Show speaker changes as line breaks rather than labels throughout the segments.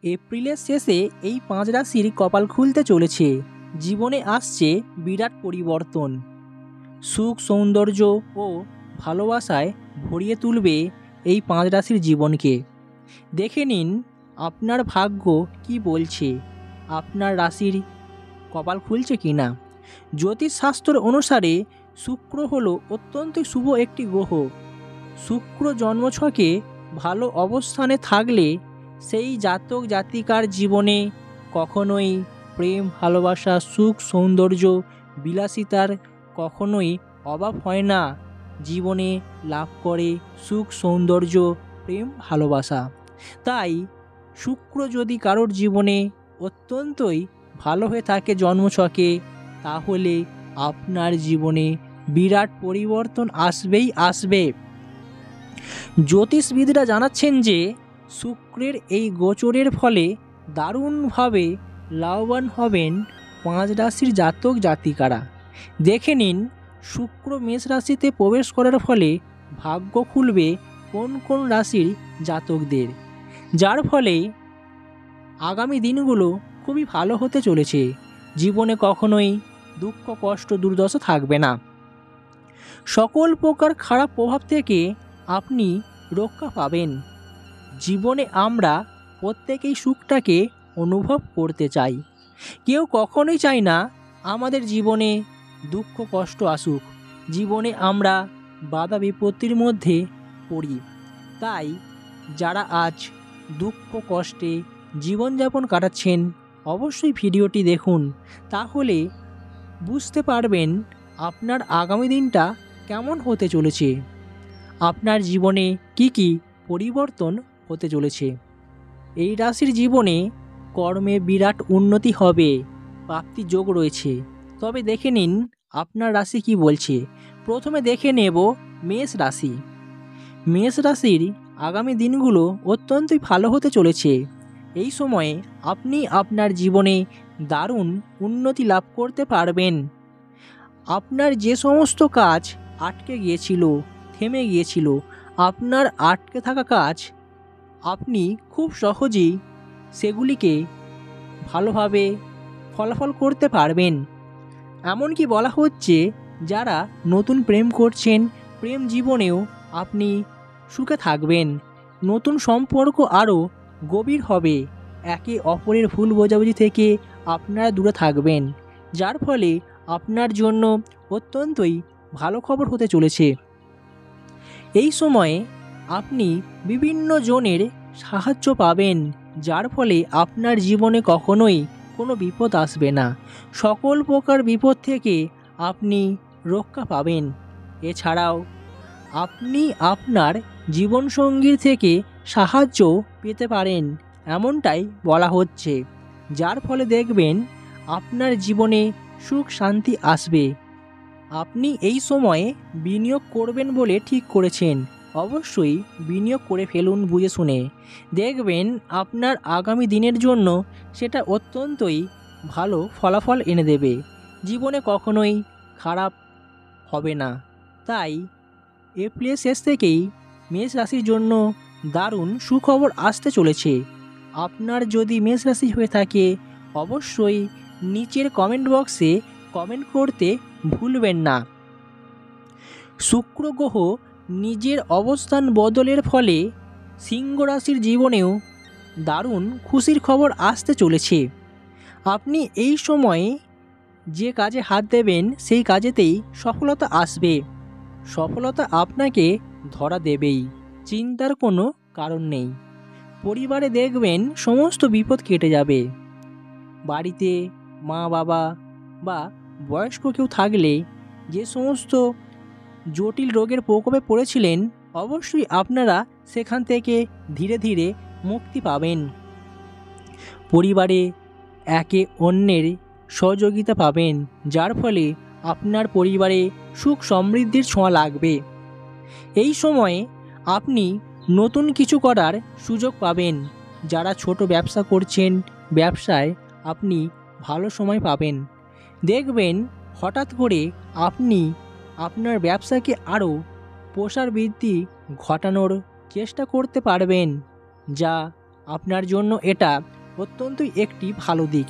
এপ্রিলের শেষে এই 5 রাশির কপাল খুলতে চলেছে। জীবনে আসছে বিরাট পরিবর্তন। সুখ, সৌন্দর্য ও ভালোবাসায় ভরিয়ে তুলবে এই 5 রাশির জীবনকে। দেখে নিন আপনার ভাগ্য কি বলছে, আপনার রাশির কপাল খুলছে কি না। জ্যোতিষশাস্ত্র অনুসারে শুক্র হলো অত্যন্ত শুভ একটি গ্রহ। শুক্র জন্মছকে ভালো অবস্থানে থাকলে সেই জাতক জাতিকার জীবনে কখনোই প্রেম, ভালোবাসা, সুখ, সৌন্দর্য, বিলাসিতার কখনোই অভাব হয় না। জীবনে লাভ করে সুখ, সৌন্দর্য, প্রেম, ভালোবাসা। তাই শুক্র যদি কারোর জীবনে অত্যন্তই ভালো হয়ে থাকে জন্মছকে, তাহলে আপনার জীবনে বিরাট পরিবর্তন আসবেই আসবে। জ্যোতিষবিদরা জানাচ্ছেন যে শুক্রের এই গোচরের ফলে দারুণভাবে লাভবান হবেন 5 রাশির জাতক জাতিকারা। দেখে নিন শুক্র মেষ রাশিতে প্রবেশ করার ফলে ভাগ্য খুলবে কোন কোন রাশির জাতকদের, যার ফলে আগামী দিনগুলো খুবই ভালো হতে চলেছে। জীবনে কখনোই দুঃখ, কষ্ট, দুর্দশা থাকবে না। সকল প্রকার খারাপ প্রভাব থেকে আপনি রক্ষা পাবেন। জীবনে আমরা প্রত্যেকেই সুখটাকে অনুভব করতে চাই। কেউ কখনোই চায় না আমাদের জীবনে দুঃখ কষ্ট আসুক। জীবনে আমরা বাধা বিপত্তির মধ্যে পড়ি। তাই যারা আজ দুঃখ কষ্টে জীবনযাপন কাটাচ্ছেন, অবশ্যই ভিডিওটি দেখুন, তাহলে বুঝতে পারবেন আপনার আগামী দিনটা কেমন হতে চলেছে, আপনার জীবনে কি কি পরিবর্তন হতে চলেছে। এই রাশির জীবনে কর্মে বিরাট উন্নতি হবে, প্রাপ্তি যোগ রয়েছে। তবে দেখে নিন আপনার রাশি কি বলছে। প্রথমে দেখে নেব মেষ রাশি। মেষ রাশির আগামী দিনগুলো অত্যন্তই ভালো হতে চলেছে। এই সময়ে আপনি আপনার জীবনে দারুণ উন্নতি লাভ করতে পারবেন। আপনার যে সমস্ত কাজ আটকে গিয়েছিল, থেমে গিয়েছিল, আপনার আটকে থাকা কাজ আপনি খুব সহজেই সেগুলিকে ভালোভাবে ফলাফল করতে পারবেন। এমনকি বলা হচ্ছে যারা নতুন প্রেম করছেন, প্রেম জীবনেও আপনি সুখে থাকবেন। নতুন সম্পর্ক আরও গভীর হবে। একে অপরের ভুল বোঝাবুঝি থেকে আপনারা দূরে থাকবেন, যার ফলে আপনার জন্য অত্যন্তই ভালো খবর হতে চলেছে। এই সময়ে আপনি বিভিন্ন জনের সাহায্য পাবেন, যার ফলে আপনার জীবনে কখনোই কোনো বিপদ আসবে না। সকল প্রকার বিপদ থেকে আপনি রক্ষা পাবেন। এছাড়াও আপনি আপনার জীবনসঙ্গীর থেকে সাহায্য পেতে পারেন, এমনটাই বলা হচ্ছে। যার ফলে দেখবেন আপনার জীবনে সুখ শান্তি আসবে। আপনি এই সময়ে বিনিয়োগ করবেন বলে ঠিক করেছেন, অবশ্যই বিনিয়োগ করে ফেলুন বুঝে শুনে। দেখবেন আপনার আগামী দিনের জন্য সেটা অত্যন্তই ভালো ফলাফল এনে দেবে। জীবনে কখনোই খারাপ হবে না। তাই এপ্রিলের শেষ থেকেই মেষ রাশির জন্য দারুণ সুখবর আসতে চলেছে। আপনার যদি মেষ রাশি হয়ে থাকে, অবশ্যই নিচের কমেন্ট বক্সে কমেন্ট করতে ভুলবেন না। শুক্র গ্রহ নিজের অবস্থান বদলের ফলে সিংহ রাশির জীবনেও দারুণ খুশির খবর আসতে চলেছে। আপনি এই সময়ে যে কাজে হাত দেবেন সেই কাজেতেই সফলতা আসবে। সফলতা আপনাকে ধরা দেবেই, চিন্তার কোনো কারণ নেই। পরিবারে দেখবেন সমস্ত বিপদ কেটে যাবে। বাড়িতে মা বাবা বা বয়স্ক কেউ থাকলে যে সমস্ত জটিল রোগের প্রকোপে পড়েছিলেন, অবশ্যই আপনারা সেখান থেকে ধীরে ধীরে মুক্তি পাবেন। পরিবারে একে অন্যের সহযোগিতা পাবেন, যার ফলে আপনার পরিবারে সুখ সমৃদ্ধির ছোঁয়া লাগবে। এই সময়ে আপনি নতুন কিছু করার সুযোগ পাবেন। যারা ছোট ব্যবসা করছেন, ব্যবসায় আপনি ভালো সময় পাবেন। দেখবেন হঠাৎ করে আপনি আপনার ব্যবসাকে আরও প্রসার বৃদ্ধি ঘটানোর চেষ্টা করতে পারবেন, যা আপনার জন্য এটা অত্যন্তই একটি ভালো দিক।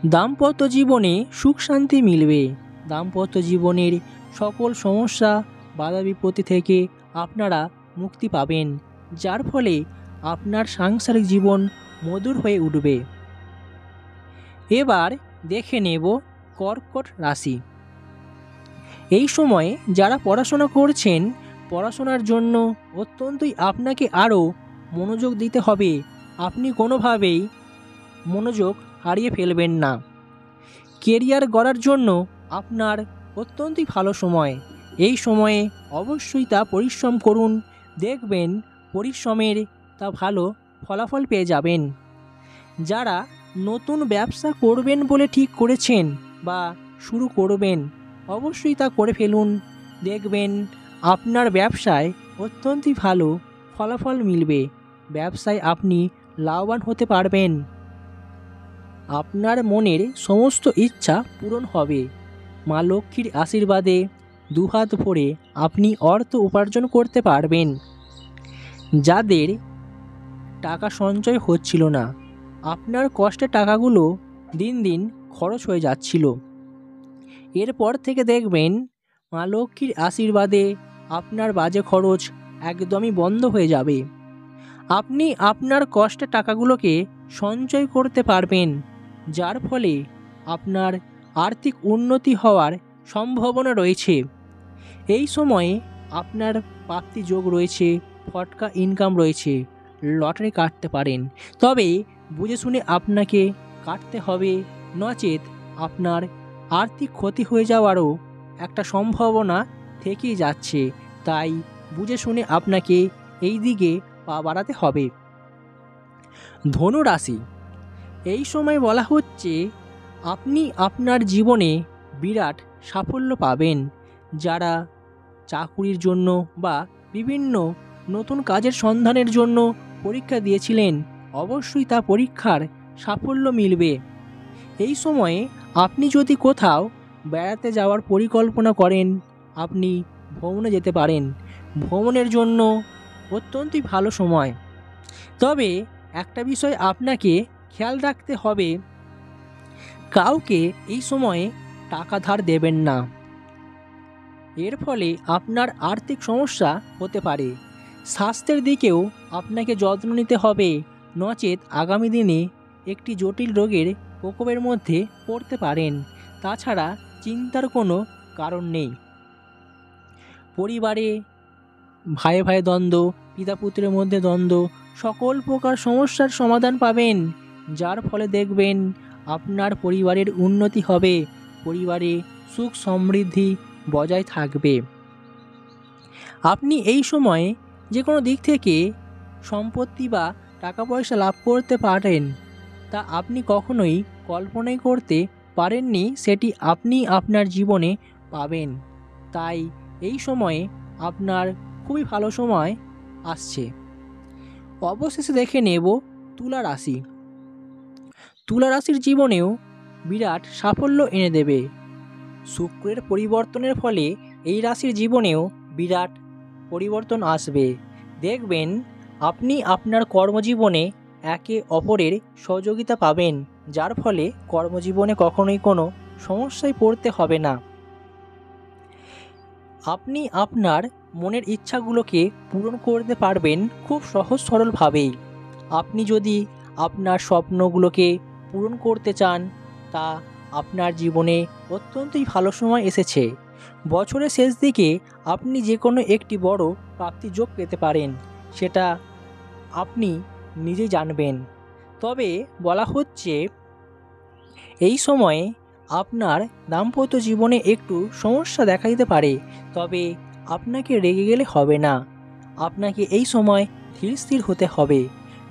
দাম্পত্য জীবনে সুখ শান্তি মিলবে। দাম্পত্য জীবনের সকল সমস্যা বাধা বিপত্তি থেকে আপনারা মুক্তি পাবেন, যার ফলে আপনার সাংসারিক জীবন মধুর হয়ে উঠবে। এবার দেখে নেব কর্কট রাশি। এই সময়ে যারা পড়াশোনা করছেন, পড়াশোনার জন্য অত্যন্তই আপনাকে আরও মনোযোগ দিতে হবে। আপনি কোনোভাবেই মনোযোগ হারিয়ে ফেলবেন না। কেরিয়ার গড়ার জন্য আপনার অত্যন্তই ভালো সময়। এই সময়ে অবশ্যই তা পরিশ্রম করুন, দেখবেন পরিশ্রমের তা ভালো ফলাফল পেয়ে যাবেন। যারা নতুন ব্যবসা করবেন বলে ঠিক করেছেন বা শুরু করবেন, অবশ্যই তা করে ফেলুন, দেখবেন আপনার ব্যবসায় অত্যন্তই ভালো ফলাফল মিলবে। ব্যবসায় আপনি লাভবান হতে পারবেন। আপনার মনের সমস্ত ইচ্ছা পূরণ হবে। মা লক্ষ্মীর আশীর্বাদে দুহাত ভরে আপনি অর্থ উপার্জন করতে পারবেন। যাদের টাকা সঞ্চয় হচ্ছিল না, আপনার কষ্টের টাকাগুলো দিন দিন খরচ হয়ে যাচ্ছিল, এরপর থেকে দেখবেন মা লক্ষ্মীর আশীর্বাদে আপনার বাজে খরচ একদমই বন্ধ হয়ে যাবে। আপনি আপনার কষ্টের টাকাগুলোকে সঞ্চয় করতে পারবেন, যার ফলে আপনার আর্থিক উন্নতি হওয়ার সম্ভাবনা রয়েছে। এই সময়ে আপনার প্রাপ্তি যোগ রয়েছে, ফটকা ইনকাম রয়েছে, লটারি কাটতে পারেন। তবে বুঝে শুনে আপনাকে কাটতে হবে, নচেত আপনার আর্থিক ক্ষতি হয়ে যাওয়ারও একটা সম্ভাবনা থেকেই যাচ্ছে। তাই বুঝে শুনে আপনাকে এই দিকে পা বাড়াতে হবে। ধনু রাশি। এই সময় বলা হচ্ছে আপনি আপনার জীবনে বিরাট সাফল্য পাবেন। যারা চাকুরির জন্য বা বিভিন্ন নতুন কাজের সন্ধানের জন্য পরীক্ষা দিয়েছিলেন, অবশ্যই তা পরীক্ষার সাফল্য মিলবে। এই সময়ে আপনি যদি কোথাও বেড়াতে যাওয়ার পরিকল্পনা করেন, আপনি ভ্রমণে যেতে পারেন। ভ্রমণের জন্য অত্যন্তই ভালো সময়। তবে একটা বিষয় আপনাকে খেয়াল রাখতে হবে, কাউকে এই সময়ে টাকা ধার দেবেন না। এর ফলে আপনার আর্থিক সমস্যা হতে পারে। স্বাস্থ্যের দিকেও আপনাকে যত্ন নিতে হবে, নচেত আগামী দিনে একটি জটিল রোগের প্রকোপের মধ্যে পড়তে পারেন। তাছাড়া চিন্তার কোনো কারণ নেই। পরিবারে ভাই ভাই দ্বন্দ্ব, পিতা পুত্রের মধ্যে দ্বন্দ্ব, সকল প্রকার সমস্যার সমাধান পাবেন, যার ফলে দেখবেন আপনার পরিবারের উন্নতি হবে, পরিবারে সুখ সমৃদ্ধি বজায় থাকবে। আপনি এই সময়ে যে কোনো দিক থেকে সম্পত্তি বা টাকা পয়সা লাভ করতে পারেন, তা আপনি কখনোই কল্পনাই করতে পারেননি সেটি আপনি আপনার জীবনে পাবেন। তাই এই সময়ে আপনার খুবই ভালো সময় আসছে। অবশেষে দেখে নেব তুলা রাশি। তুলা রাশির জীবনেও বিরাট সাফল্য এনে দেবে। শুক্রের পরিবর্তনের ফলে এই রাশির জীবনেও বিরাট পরিবর্তন আসবে। দেখবেন আপনি আপনার কর্মজীবনে একে অপরের সহযোগিতা পাবেন, যার ফলে কর্মজীবনে কখনোই কোনো সমস্যায় পড়তে হবে না। আপনি আপনার মনের ইচ্ছাগুলোকে পূরণ করতে পারবেন খুব সহজ সরলভাবেই। আপনি যদি আপনার স্বপ্নগুলোকে পূরণ করতে চান, তা আপনার জীবনে অত্যন্তই ভালো সময় এসেছে। বছরের শেষ দিকে আপনি যে কোনো একটি বড় প্রাপ্তির যোগ পেতে পারেন, সেটা আপনি নিজেই জানবেন। তবে বলা হচ্ছে এই সময়ে আপনার দাম্পত্য জীবনে একটু সমস্যা দেখা দিতে পারে, তবে আপনাকে রেগে গেলে হবে না। আপনাকে এই সময় ধীর স্থির হতে হবে,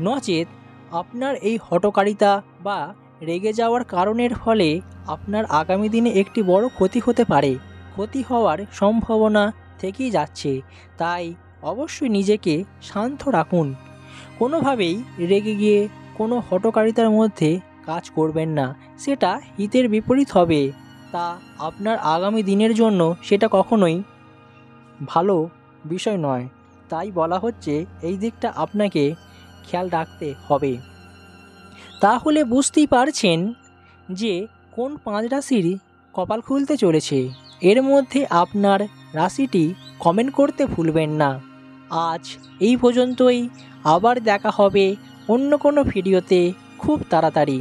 নচেত আপনার এই হঠকারিতা বা রেগে যাওয়ার কারণের ফলে আপনার আগামী দিনে একটি বড় ক্ষতি হতে পারে। ক্ষতি হওয়ার সম্ভাবনা থেকেই যাচ্ছে। তাই অবশ্যই নিজেকে শান্ত রাখুন। কোনোভাবেই রেগে গিয়ে কোনো হঠকারিতার মধ্যে কাজ করবেন না, সেটা হিতের বিপরীত হবে। তা আপনার আগামী দিনের জন্য সেটা কখনোই ভালো বিষয় নয়। তাই বলা হচ্ছে এই দিকটা আপনাকে খেয়াল রাখতে হবে। তাহলে বুঝতেই পারছেন যে কোন 5 রাশির কপাল খুলতে চলেছে। এর মধ্যে আপনার রাশিটি কমেন্ট করতে ভুলবেন না। আজ এই পর্যন্তই, আবার দেখা হবে অন্য কোনো ভিডিওতে খুব তাড়াতাড়ি।